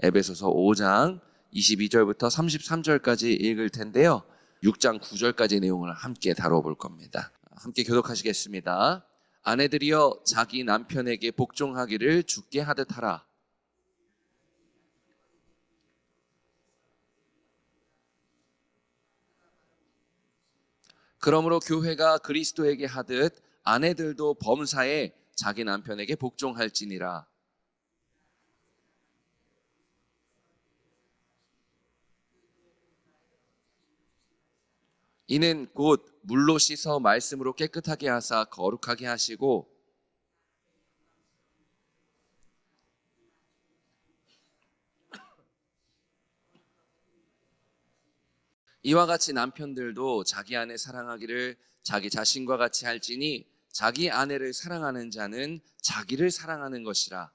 에베소서 5장 22절부터 33절까지 읽을 텐데요. 6장 9절까지 내용을 함께 다뤄볼 겁니다. 함께 교독하시겠습니다. 아내들이여 자기 남편에게 복종하기를 주께 하듯 하라. 그러므로 교회가 그리스도에게 하듯 아내들도 범사에 자기 남편에게 복종할지니라. 이는 곧 물로 씻어 말씀으로 깨끗하게 하사 거룩하게 하시고 이와 같이 남편들도 자기 아내 사랑하기를 자기 자신과 같이 할지니 자기 아내를 사랑하는 자는 자기를 사랑하는 것이라.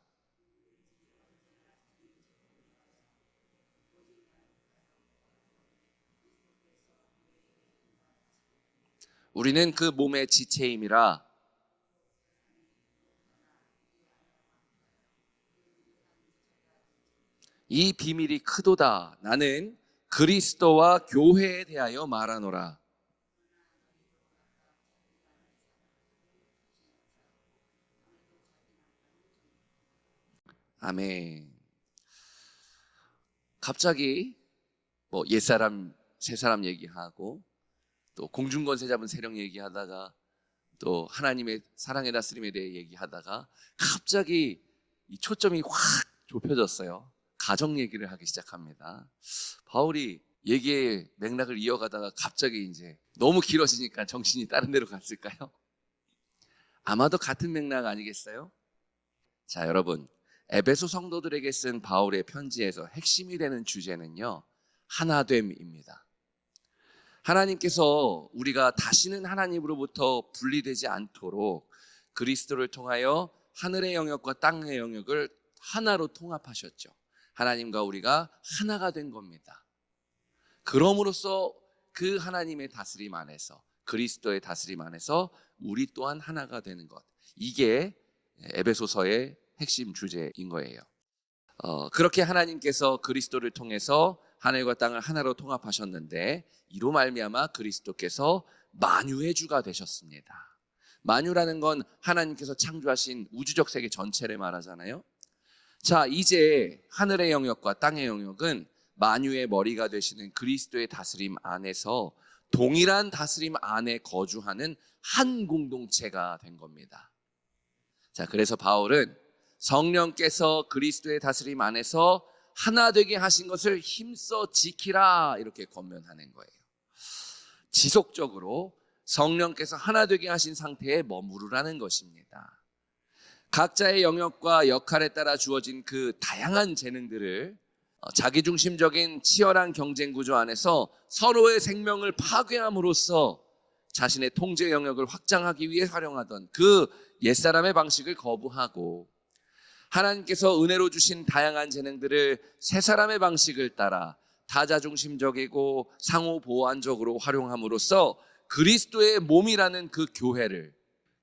우리는 그 몸의 지체임이라. 이 비밀이 크도다. 나는 그리스도와 교회에 대하여 말하노라. 아멘. 갑자기 옛사람 새사람 얘기하고 또 공중권세 잡은 세력 얘기하다가 또 하나님의 사랑의 다스림에 대해 얘기하다가 갑자기 이 초점이 확 좁혀졌어요. 가정 얘기를 하기 시작합니다. 바울이 얘기의 맥락을 이어가다가 갑자기 이제 너무 길어지니까 정신이 다른 데로 갔을까요? 아마도 같은 맥락 아니겠어요? 자, 여러분, 에베소 성도들에게 쓴 바울의 편지에서 핵심이 되는 주제는요, 하나됨입니다. 하나님께서 우리가 다시는 하나님으로부터 분리되지 않도록 그리스도를 통하여 하늘의 영역과 땅의 영역을 하나로 통합하셨죠. 하나님과 우리가 하나가 된 겁니다. 그럼으로써 그 하나님의 다스림 안에서, 그리스도의 다스림 안에서 우리 또한 하나가 되는 것, 이게 에베소서의 핵심 주제인 거예요. 그렇게 하나님께서 그리스도를 통해서 하늘과 땅을 하나로 통합하셨는데 이로 말미암아 그리스도께서 만유의 주가 되셨습니다. 만유라는 건 하나님께서 창조하신 우주적 세계 전체를 말하잖아요. 자, 이제 하늘의 영역과 땅의 영역은 만유의 머리가 되시는 그리스도의 다스림 안에서 동일한 다스림 안에 거주하는 한 공동체가 된 겁니다. 자, 그래서 바울은 성령께서 그리스도의 다스림 안에서 하나 되게 하신 것을 힘써 지키라, 이렇게 권면하는 거예요. 지속적으로 성령께서 하나 되게 하신 상태에 머무르라는 것입니다. 각자의 영역과 역할에 따라 주어진 그 다양한 재능들을 자기중심적인 치열한 경쟁 구조 안에서 서로의 생명을 파괴함으로써 자신의 통제 영역을 확장하기 위해 활용하던 그 옛사람의 방식을 거부하고 하나님께서 은혜로 주신 다양한 재능들을 새사람의 방식을 따라 타자중심적이고 상호보완적으로 활용함으로써 그리스도의 몸이라는 그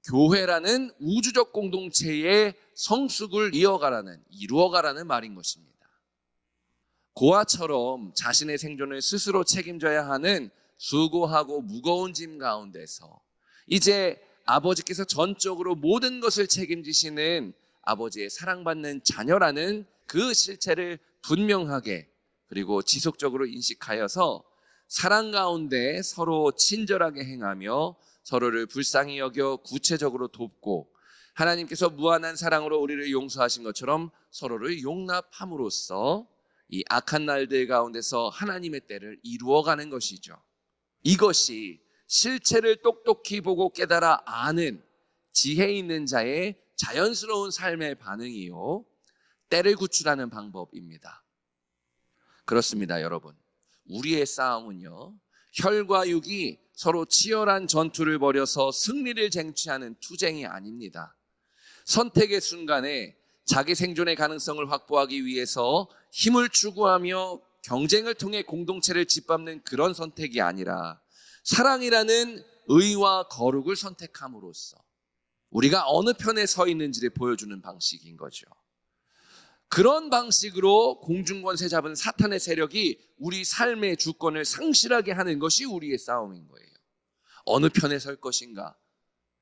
교회라는 우주적 공동체의 성숙을 이루어가라는 말인 것입니다. 고아처럼 자신의 생존을 스스로 책임져야 하는 수고하고 무거운 짐 가운데서 이제 아버지께서 전적으로 모든 것을 책임지시는 아버지의 사랑받는 자녀라는 그 실체를 분명하게 그리고 지속적으로 인식하여서 사랑 가운데 서로 친절하게 행하며 서로를 불쌍히 여겨 구체적으로 돕고 하나님께서 무한한 사랑으로 우리를 용서하신 것처럼 서로를 용납함으로써 이 악한 날들 가운데서 하나님의 때를 이루어가는 것이죠. 이것이 실체를 똑똑히 보고 깨달아 아는 지혜 있는 자의 자연스러운 삶의 반응이요, 때를 구출하는 방법입니다. 그렇습니다, 여러분. 우리의 싸움은요, 혈과 육이 서로 치열한 전투를 벌여서 승리를 쟁취하는 투쟁이 아닙니다. 선택의 순간에 자기 생존의 가능성을 확보하기 위해서 힘을 추구하며 경쟁을 통해 공동체를 짓밟는 그런 선택이 아니라 사랑이라는 의와 거룩을 선택함으로써 우리가 어느 편에 서 있는지를 보여주는 방식인 거죠. 그런 방식으로 공중권세 잡은 사탄의 세력이 우리 삶의 주권을 상실하게 하는 것이 우리의 싸움인 거예요. 어느 편에 설 것인가,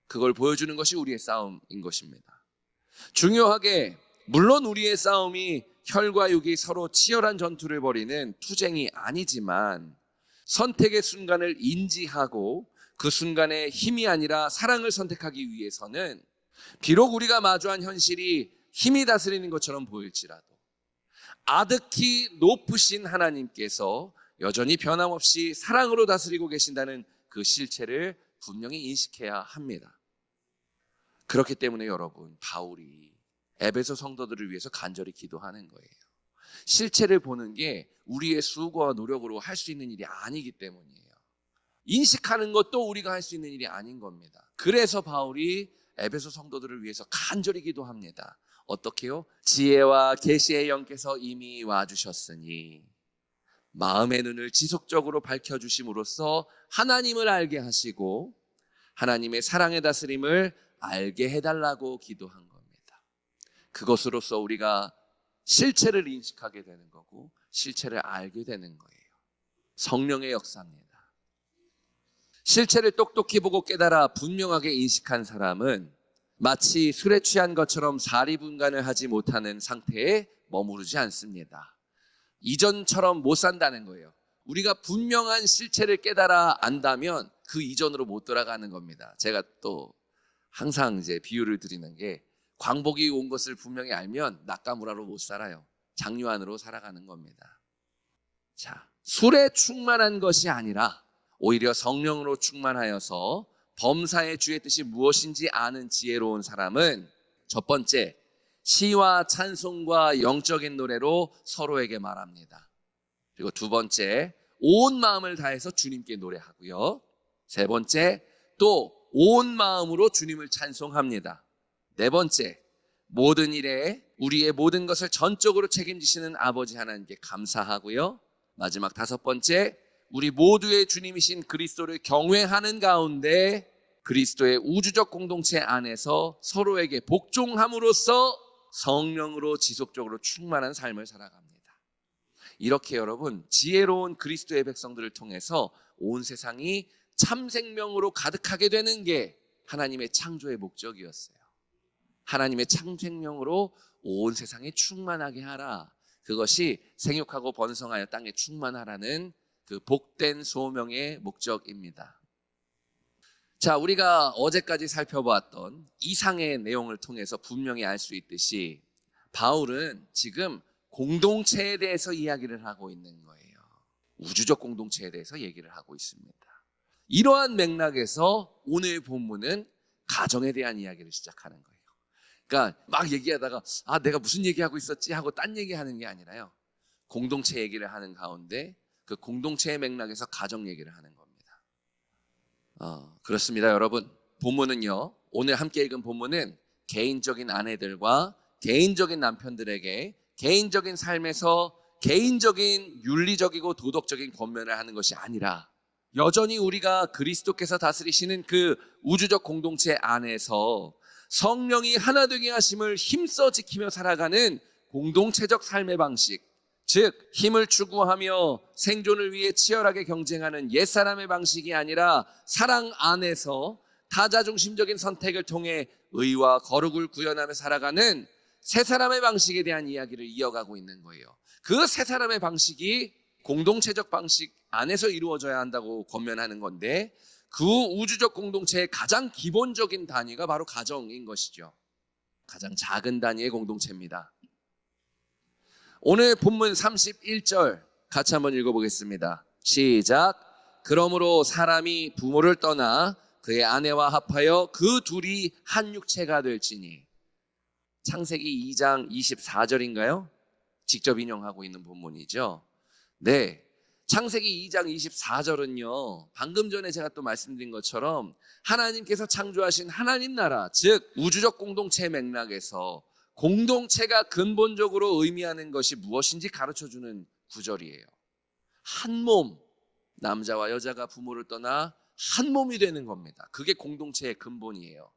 그걸 보여주는 것이 우리의 싸움인 것입니다. 중요하게 물론 우리의 싸움이 혈과 육이 서로 치열한 전투를 벌이는 투쟁이 아니지만 선택의 순간을 인지하고 그 순간에 힘이 아니라 사랑을 선택하기 위해서는 비록 우리가 마주한 현실이 힘이 다스리는 것처럼 보일지라도 아득히 높으신 하나님께서 여전히 변함없이 사랑으로 다스리고 계신다는 그 실체를 분명히 인식해야 합니다. 그렇기 때문에 여러분, 바울이 에베소 성도들을 위해서 간절히 기도하는 거예요. 실체를 보는 게 우리의 수고와 노력으로 할 수 있는 일이 아니기 때문이에요. 인식하는 것도 우리가 할 수 있는 일이 아닌 겁니다. 그래서 바울이 에베소 성도들을 위해서 간절히 기도합니다. 어떻게요? 지혜와 계시의 영께서 이미 와주셨으니 마음의 눈을 지속적으로 밝혀주심으로써 하나님을 알게 하시고 하나님의 사랑의 다스림을 알게 해달라고 기도한 겁니다. 그것으로써 우리가 실체를 인식하게 되는 거고 실체를 알게 되는 거예요. 성령의 역사입니다. 실체를 똑똑히 보고 깨달아 분명하게 인식한 사람은 마치 술에 취한 것처럼 사리분간을 하지 못하는 상태에 머무르지 않습니다. 이전처럼 못 산다는 거예요. 우리가 분명한 실체를 깨달아 안다면 그 이전으로 못 돌아가는 겁니다. 제가 또 항상 이제 비유를 드리는 게 광복이 온 것을 분명히 알면 낙가무라로 못 살아요. 장유한으로 살아가는 겁니다. 자, 술에 충만한 것이 아니라 오히려 성령으로 충만하여서 범사의 주의 뜻이 무엇인지 아는 지혜로운 사람은 첫 번째, 시와 찬송과 영적인 노래로 서로에게 말합니다. 그리고 두 번째, 온 마음을 다해서 주님께 노래하고요. 세 번째, 또 온 마음으로 주님을 찬송합니다. 네 번째, 모든 일에 우리의 모든 것을 전적으로 책임지시는 아버지 하나님께 감사하고요. 마지막 다섯 번째, 우리 모두의 주님이신 그리스도를 경외하는 가운데 그리스도의 우주적 공동체 안에서 서로에게 복종함으로써 성령으로 지속적으로 충만한 삶을 살아갑니다. 이렇게 여러분, 지혜로운 그리스도의 백성들을 통해서 온 세상이 참 생명으로 가득하게 되는 게 하나님의 창조의 목적이었어요. 하나님의 참 생명으로 온 세상이 충만하게 하라. 그것이 생육하고 번성하여 땅에 충만하라는 그 복된 소명의 목적입니다. 자, 우리가 어제까지 살펴보았던 이상의 내용을 통해서 분명히 알 수 있듯이 바울은 지금 공동체에 대해서 이야기를 하고 있는 거예요. 우주적 공동체에 대해서 얘기를 하고 있습니다. 이러한 맥락에서 오늘 본문은 가정에 대한 이야기를 시작하는 거예요. 그러니까 막 얘기하다가 내가 무슨 얘기하고 있었지 하고 딴 얘기하는 게 아니라요. 공동체 얘기를 하는 가운데 그 공동체의 맥락에서 가정 얘기를 하는 겁니다. 그렇습니다, 여러분. 본문은요, 오늘 함께 읽은 본문은 개인적인 아내들과 개인적인 남편들에게 개인적인 삶에서 개인적인 윤리적이고 도덕적인 권면을 하는 것이 아니라 여전히 우리가 그리스도께서 다스리시는 그 우주적 공동체 안에서 성령이 하나 되게 하심을 힘써 지키며 살아가는 공동체적 삶의 방식, 즉 힘을 추구하며 생존을 위해 치열하게 경쟁하는 옛사람의 방식이 아니라 사랑 안에서 타자중심적인 선택을 통해 의와 거룩을 구현하며 살아가는 새 사람의 방식에 대한 이야기를 이어가고 있는 거예요. 그 새 사람의 방식이 공동체적 방식 안에서 이루어져야 한다고 권면하는 건데 그 우주적 공동체의 가장 기본적인 단위가 바로 가정인 것이죠. 가장 작은 단위의 공동체입니다. 오늘 본문 31절 같이 한번 읽어보겠습니다. 시작. 그러므로 사람이 부모를 떠나 그의 아내와 합하여 그 둘이 한 육체가 될지니. 창세기 2장 24절인가요? 직접 인용하고 있는 본문이죠. 네, 창세기 2장 24절은요 방금 전에 제가 또 말씀드린 것처럼 하나님께서 창조하신 하나님 나라, 즉 우주적 공동체 맥락에서 공동체가 근본적으로 의미하는 것이 무엇인지 가르쳐주는 구절이에요. 한 몸, 남자와 여자가 부모를 떠나 한 몸이 되는 겁니다. 그게 공동체의 근본이에요.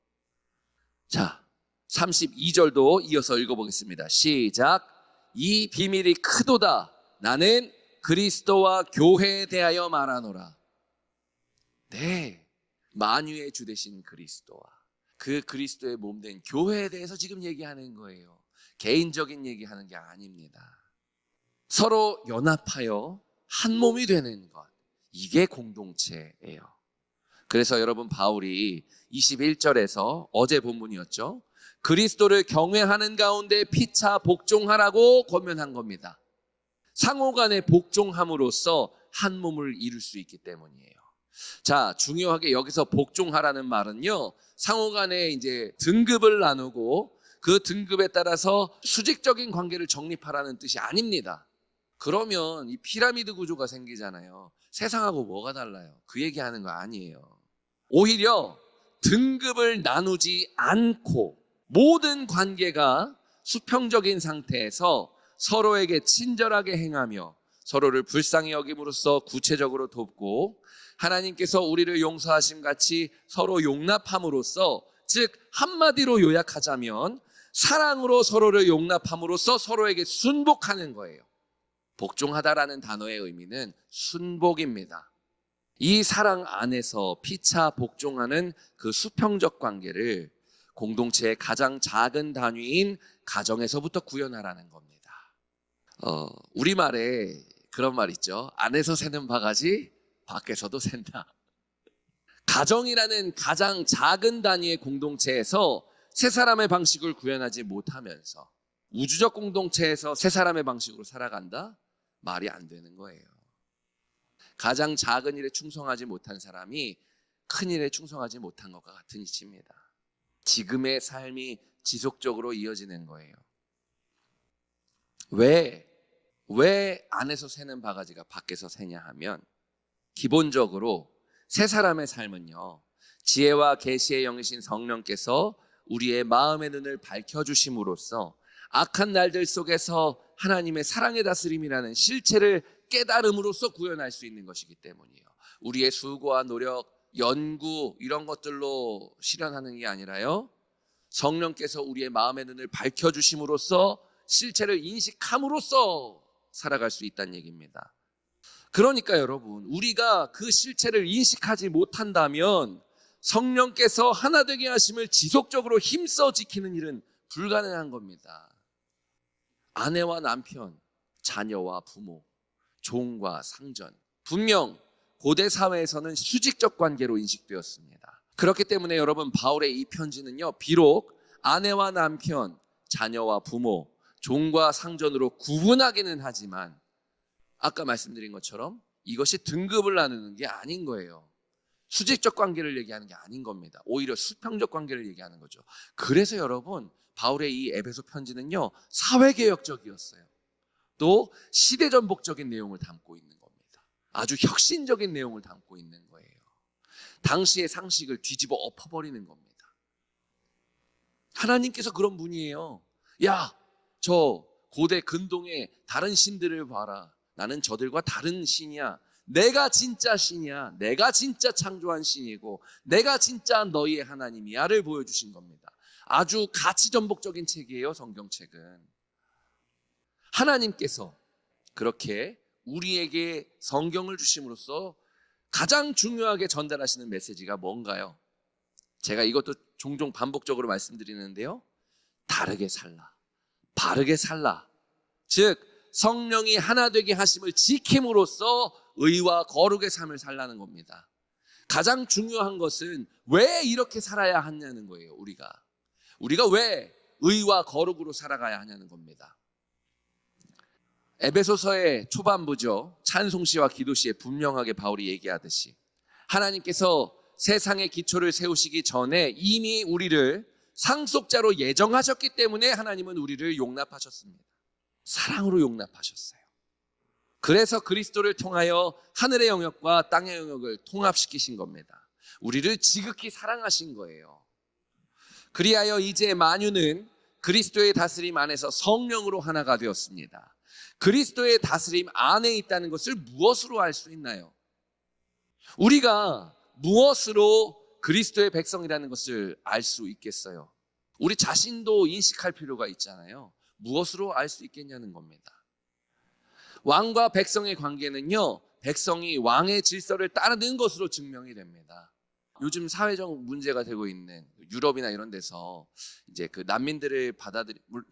자, 32절도 이어서 읽어보겠습니다. 시작. 이 비밀이 크도다. 나는 그리스도와 교회에 대하여 말하노라. 네, 만유의 주 되신 그리스도와 그 그리스도의 몸된 교회에 대해서 지금 얘기하는 거예요. 개인적인 얘기하는 게 아닙니다. 서로 연합하여 한 몸이 되는 것, 이게 공동체예요. 그래서 여러분, 바울이 21절에서 어제 본문이었죠, 그리스도를 경외하는 가운데 피차 복종하라고 권면한 겁니다. 상호간에 복종함으로써 한 몸을 이룰 수 있기 때문이에요. 자, 중요하게 여기서 복종하라는 말은요, 상호간에 이제 등급을 나누고 그 등급에 따라서 수직적인 관계를 정립하라는 뜻이 아닙니다. 그러면 이 피라미드 구조가 생기잖아요. 세상하고 뭐가 달라요? 그 얘기하는 거 아니에요. 오히려 등급을 나누지 않고 모든 관계가 수평적인 상태에서 서로에게 친절하게 행하며 서로를 불쌍히 여김으로써 구체적으로 돕고, 하나님께서 우리를 용서하심 같이 서로 용납함으로써, 즉 한마디로 요약하자면 사랑으로 서로를 용납함으로써 서로에게 순복하는 거예요. 복종하다라는 단어의 의미는 순복입니다. 이 사랑 안에서 피차 복종하는 그 수평적 관계를 공동체의 가장 작은 단위인 가정에서부터 구현하라는 겁니다. 우리말에 그런 말 있죠. 안에서 새는 바가지 밖에서도 샌다. 가정이라는 가장 작은 단위의 공동체에서 세 사람의 방식을 구현하지 못하면서 우주적 공동체에서 세 사람의 방식으로 살아간다? 말이 안 되는 거예요. 가장 작은 일에 충성하지 못한 사람이 큰 일에 충성하지 못한 것과 같은 이치입니다. 지금의 삶이 지속적으로 이어지는 거예요. 왜 안에서 새는 바가지가 밖에서 새냐 하면, 기본적으로 세 사람의 삶은요, 지혜와 계시의 영이신 성령께서 우리의 마음의 눈을 밝혀주심으로써 악한 날들 속에서 하나님의 사랑의 다스림이라는 실체를 깨달음으로써 구현할 수 있는 것이기 때문이에요. 우리의 수고와 노력, 연구 이런 것들로 실현하는 게 아니라요, 성령께서 우리의 마음의 눈을 밝혀주심으로써 실체를 인식함으로써 살아갈 수 있다는 얘기입니다. 그러니까 여러분, 우리가 그 실체를 인식하지 못한다면 성령께서 하나 되게 하심을 지속적으로 힘써 지키는 일은 불가능한 겁니다. 아내와 남편, 자녀와 부모, 종과 상전, 분명 고대 사회에서는 수직적 관계로 인식되었습니다. 그렇기 때문에 여러분, 바울의 이 편지는요, 비록 아내와 남편, 자녀와 부모, 종과 상전으로 구분하기는 하지만 아까 말씀드린 것처럼 이것이 등급을 나누는 게 아닌 거예요. 수직적 관계를 얘기하는 게 아닌 겁니다. 오히려 수평적 관계를 얘기하는 거죠. 그래서 여러분, 바울의 이 에베소 편지는요, 사회개혁적이었어요. 또 시대전복적인 내용을 담고 있는 겁니다. 아주 혁신적인 내용을 담고 있는 거예요. 당시의 상식을 뒤집어 엎어버리는 겁니다. 하나님께서 그런 분이에요. 야, 저 고대 근동의 다른 신들을 봐라. 나는 저들과 다른 신이야. 내가 진짜 신이야. 내가 진짜 창조한 신이고 내가 진짜 너희의 하나님이야를 보여주신 겁니다. 아주 가치전복적인 책이에요, 성경책은. 하나님께서 그렇게 우리에게 성경을 주심으로써 가장 중요하게 전달하시는 메시지가 뭔가요? 제가 이것도 종종 반복적으로 말씀드리는데요, 다르게 살라, 바르게 살라. 즉 성령이 하나 되게 하심을 지킴으로써 의와 거룩의 삶을 살라는 겁니다. 가장 중요한 것은 왜 이렇게 살아야 하냐는 거예요. 우리가 왜 의와 거룩으로 살아가야 하냐는 겁니다. 에베소서의 초반부죠, 찬송시와 기도시에 분명하게 바울이 얘기하듯이 하나님께서 세상의 기초를 세우시기 전에 이미 우리를 상속자로 예정하셨기 때문에 하나님은 우리를 용납하셨습니다. 사랑으로 용납하셨어요. 그래서 그리스도를 통하여 하늘의 영역과 땅의 영역을 통합시키신 겁니다. 우리를 지극히 사랑하신 거예요. 그리하여 이제 만유는 그리스도의 다스림 안에서 성령으로 하나가 되었습니다. 그리스도의 다스림 안에 있다는 것을 무엇으로 알 수 있나요? 우리가 무엇으로 그리스도의 백성이라는 것을 알 수 있겠어요? 우리 자신도 인식할 필요가 있잖아요. 무엇으로 알 수 있겠냐는 겁니다. 왕과 백성의 관계는요, 백성이 왕의 질서를 따르는 것으로 증명이 됩니다. 요즘 사회적 문제가 되고 있는 유럽이나 이런 데서 이제 그 난민들을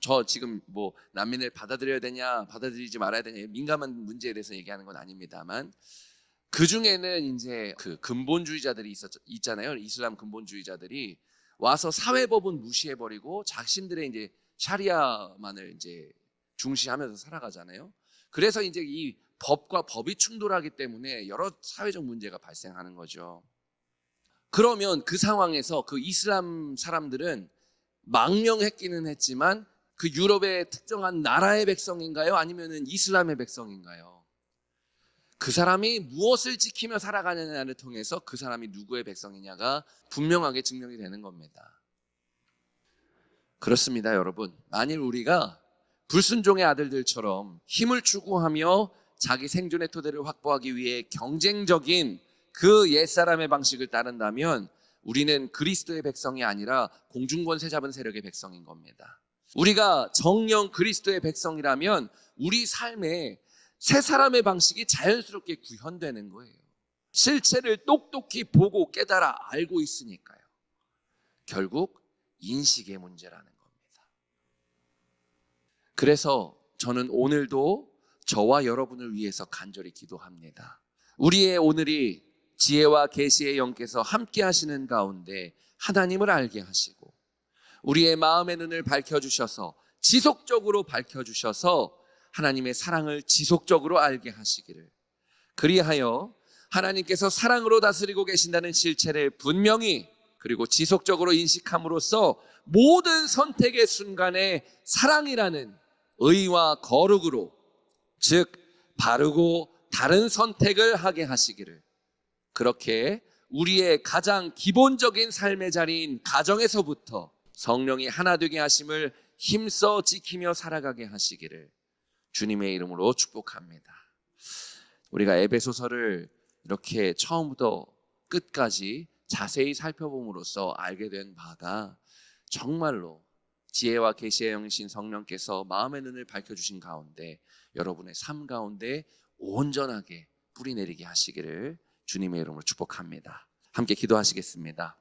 저 지금 뭐 난민을 받아들여야 되냐 받아들이지 말아야 되냐 민감한 문제에 대해서 얘기하는 건 아닙니다만, 그 중에는 이제 그 근본주의자들이 있잖아요. 이슬람 근본주의자들이 와서 사회법은 무시해버리고 자신들의 이제 샤리아만을 이제 중시하면서 살아가잖아요. 그래서 이제 이 법과 법이 충돌하기 때문에 여러 사회적 문제가 발생하는 거죠. 그러면 그 상황에서 그 이슬람 사람들은 망명했기는 했지만 그 유럽의 특정한 나라의 백성인가요? 아니면은 이슬람의 백성인가요? 그 사람이 무엇을 지키며 살아가느냐를 통해서 그 사람이 누구의 백성이냐가 분명하게 증명이 되는 겁니다. 그렇습니다, 여러분. 만일 우리가 불순종의 아들들처럼 힘을 추구하며 자기 생존의 토대를 확보하기 위해 경쟁적인 그 옛사람의 방식을 따른다면 우리는 그리스도의 백성이 아니라 공중권세 잡은 세력의 백성인 겁니다. 우리가 정령 그리스도의 백성이라면 우리 삶에 새 사람의 방식이 자연스럽게 구현되는 거예요. 실체를 똑똑히 보고 깨달아 알고 있으니까요. 결국 인식의 문제라는 겁니다. 그래서 저는 오늘도 저와 여러분을 위해서 간절히 기도합니다. 우리의 오늘이 지혜와 계시의 영께서 함께 하시는 가운데 하나님을 알게 하시고 우리의 마음의 눈을 밝혀주셔서 지속적으로 밝혀주셔서 하나님의 사랑을 지속적으로 알게 하시기를, 그리하여 하나님께서 사랑으로 다스리고 계신다는 실체를 분명히 그리고 지속적으로 인식함으로써 모든 선택의 순간에 사랑이라는 의와 거룩으로, 즉 바르고 다른 선택을 하게 하시기를, 그렇게 우리의 가장 기본적인 삶의 자리인 가정에서부터 성령이 하나 되게 하심을 힘써 지키며 살아가게 하시기를 주님의 이름으로 축복합니다. 우리가 에베소서를 이렇게 처음부터 끝까지 자세히 살펴봄으로써 알게 된 바가 정말로 지혜와 계시의 영이신 성령께서 마음의 눈을 밝혀주신 가운데 여러분의 삶 가운데 온전하게 뿌리내리게 하시기를 주님의 이름으로 축복합니다. 함께 기도하시겠습니다.